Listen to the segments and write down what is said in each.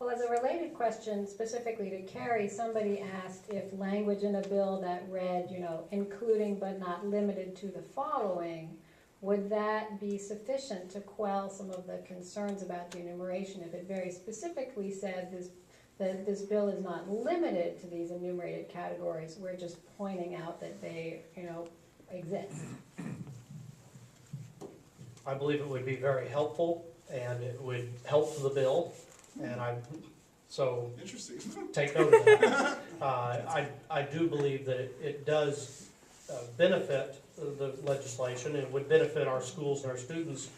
Well, as a related question specifically to Carrie, somebody asked if language in a bill that read, including but not limited to the following, would that be sufficient to quell some of the concerns about the enumeration if it very specifically said that this bill is not limited to these enumerated categories? We're just pointing out that they, exist. I believe it would be very helpful, and it would help the bill, and so Interesting. take note of that. I do believe that it does benefit the legislation. It would benefit our schools and our students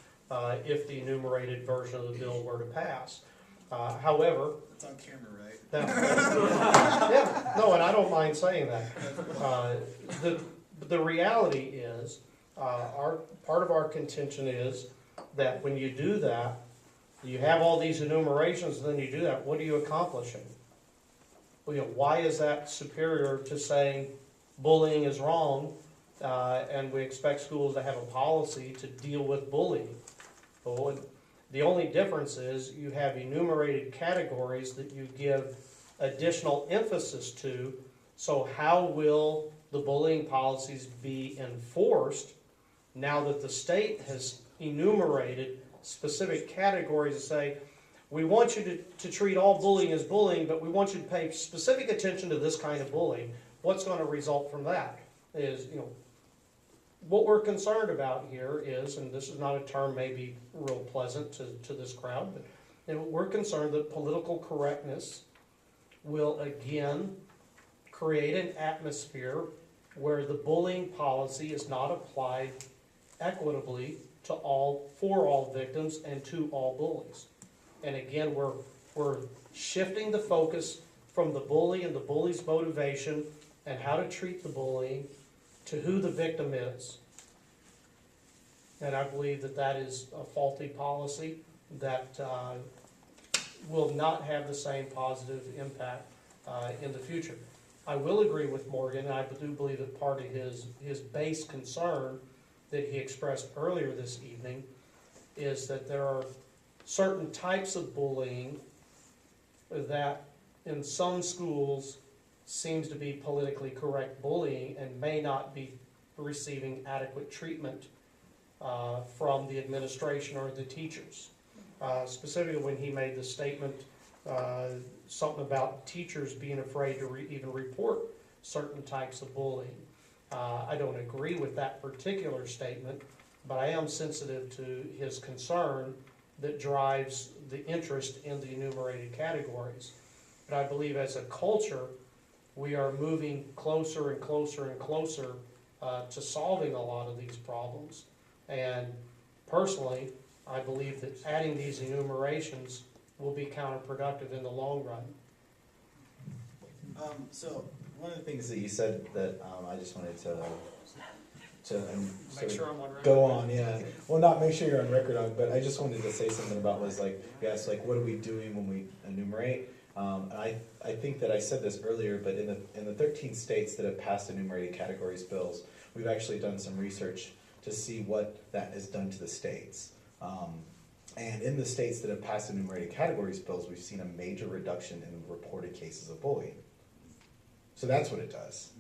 if the enumerated version of the bill were to pass. However, It's on camera, right? yeah, no, and I don't mind saying that. The reality is, part of our contention is that when you do that, you have all these enumerations, and then you do that, what are you accomplishing? Well, why is that superior to saying bullying is wrong, and we expect schools to have a policy to deal with bullying? Well, the only difference is you have enumerated categories that you give additional emphasis to, so how will the bullying policies be enforced now that the state has enumerated specific categories to say, we want you to treat all bullying as bullying, but we want you to pay specific attention to this kind of bullying. What's going to result from that is, what we're concerned about here is, and this is not a term maybe real pleasant to this crowd, but we're concerned that political correctness will again create an atmosphere where the bullying policy is not applied equitably for all victims and to all bullies. And again, we're shifting the focus from the bully and the bully's motivation and how to treat the bullying to who the victim is. And I believe that is a faulty policy that will not have the same positive impact in the future. I will agree with Morgan, and I do believe that part of his base concern that he expressed earlier this evening is that there are certain types of bullying that in some schools seems to be politically correct bullying and may not be receiving adequate treatment from the administration or the teachers. Specifically when he made the statement, something about teachers being afraid to even report certain types of bullying. I don't agree with that particular statement, but I am sensitive to his concern that drives the interest in the enumerated categories. But I believe as a culture, we are moving closer and closer and closer to solving a lot of these problems. And personally, I believe that adding these enumerations will be counterproductive in the long run. So one of the things that you said that I just wanted to Make sure I'm on record. go on, yeah. Well, not make sure you're on record on, but I just wanted to say something about was like, yes, like what are we doing when we enumerate? I think that I said this earlier, but in the 13 states that have passed enumerated categories bills, we've actually done some research to see what that has done to the states. And in the states that have passed enumerated categories bills, we've seen a major reduction in reported cases of bullying. So that's what it does.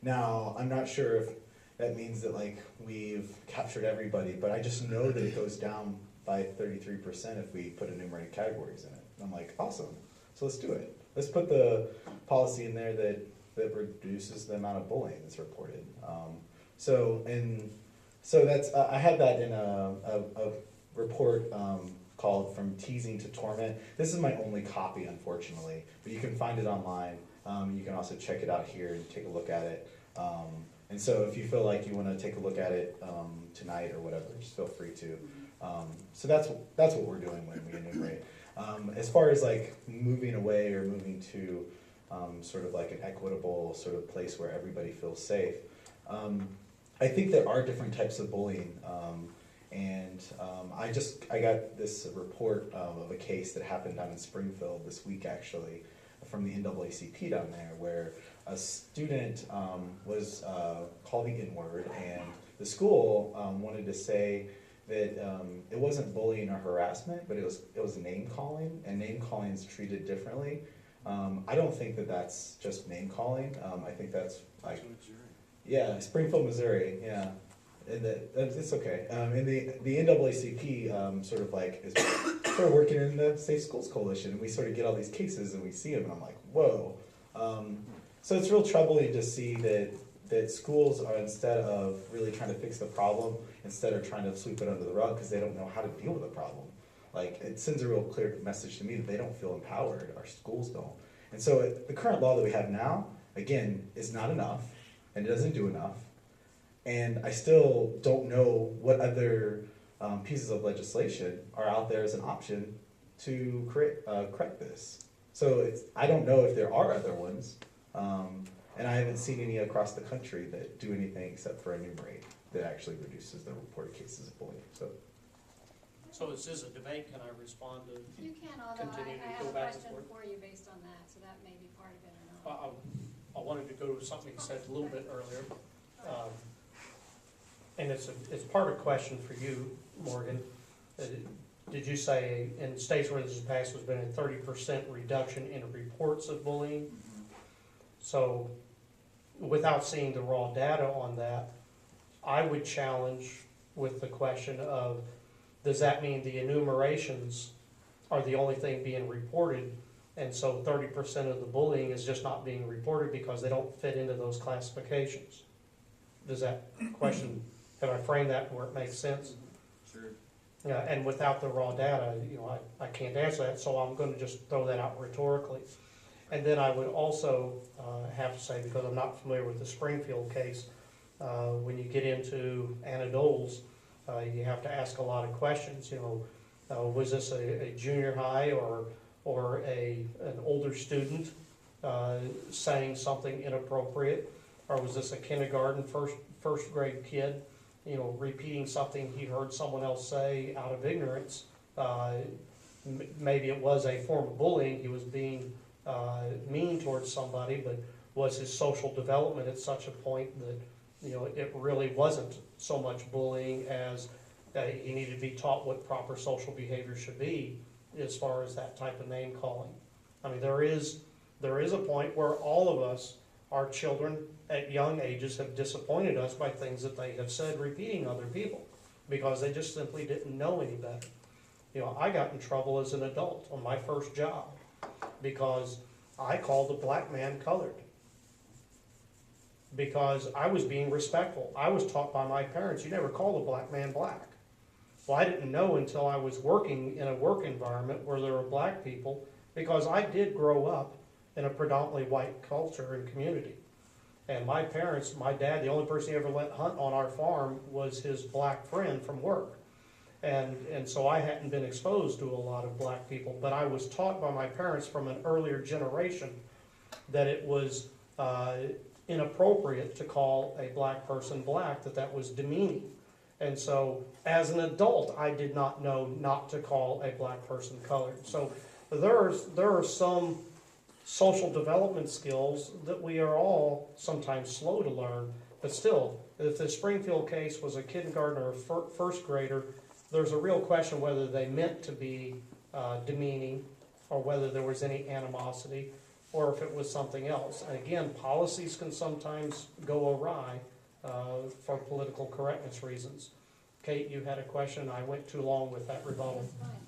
Now, I'm not sure if that means that like we've captured everybody, but I just know that it goes down by 33% if we put enumerated categories in it. And I'm like, awesome, so let's do it. Let's put the policy in there that reduces the amount of bullying that's reported. So that's, I had that in a report called From Teasing to Torment. This is my only copy, unfortunately, but you can find it online. You can also check it out here and take a look at it. And so if you feel like you want to take a look at it tonight or whatever, just feel free to. So that's what we're doing when we enumerate. As far as like moving away or moving to sort of like an equitable sort of place where everybody feels safe, I think there are different types of bullying. I got this report of a case that happened down in Springfield this week actually from the NAACP down there where a student was called the N-word and the school wanted to say that it wasn't bullying or harassment, but it was name calling, and name calling is treated differently. I don't think that that's just name calling. I think that's like, yeah, Springfield, Missouri, yeah. And it's okay. And the NAACP sort of like is sort of working in the Safe Schools Coalition, and we sort of get all these cases and we see them, and I'm like, whoa. So it's real troubling to see that schools are, instead of really trying to fix the problem, instead of trying to sweep it under the rug because they don't know how to deal with the problem. Like, it sends a real clear message to me that they don't feel empowered, our schools don't. And so the current law that we have now, again, is not enough, and it doesn't do enough. And I still don't know what other pieces of legislation are out there as an option to correct this. So I don't know if there are other ones, and I haven't seen any across the country that do anything except for enumerate that actually reduces the reported cases of bullying. So this is a debate, can I respond to? You can, although Continue to I have go a back and question forth. for you based on that, so that may be part of it or not. I wanted to go to something you said a little bit earlier. And it's part of a question for you, Morgan. Did you say in states where this is passed, there's been a 30% reduction in reports of bullying? So without seeing the raw data on that, I would challenge with the question of, does that mean the enumerations are the only thing being reported? And so 30% of the bullying is just not being reported because they don't fit into those classifications. Does that question, have I framed that where it makes sense? Sure. Yeah, and without the raw data, I can't answer that, so I'm gonna just throw that out rhetorically. And then I would also have to say, because I'm not familiar with the Springfield case, when you get into anecdotes, you have to ask a lot of questions. Was this a junior high or an older student saying something inappropriate, or was this a kindergarten first grade kid, repeating something he heard someone else say out of ignorance? Maybe it was a form of bullying. He was being mean towards somebody, but was his social development at such a point that it really wasn't so much bullying as he needed to be taught what proper social behavior should be as far as that type of name calling. I mean, there is a point where all of us, our children at young ages, have disappointed us by things that they have said repeating other people because they just simply didn't know any better. I got in trouble as an adult on my first job because I called a black man colored because I was being respectful. I was taught by my parents, you never call a black man black. Well, I didn't know until I was working in a work environment where there were black people, because I did grow up in a predominantly white culture and community. And my parents, my dad, the only person he ever let hunt on our farm was his black friend from work. And so I hadn't been exposed to a lot of black people, but I was taught by my parents from an earlier generation that it was inappropriate to call a black person black, that was demeaning. And so as an adult, I did not know not to call a black person colored. So there are some social development skills that we are all sometimes slow to learn, but still, if the Springfield case was a kindergartner or first grader, there's a real question whether they meant to be demeaning or whether there was any animosity or if it was something else. And again, policies can sometimes go awry for political correctness reasons. Kate, you had a question. I went too long with that rebuttal. That's fine.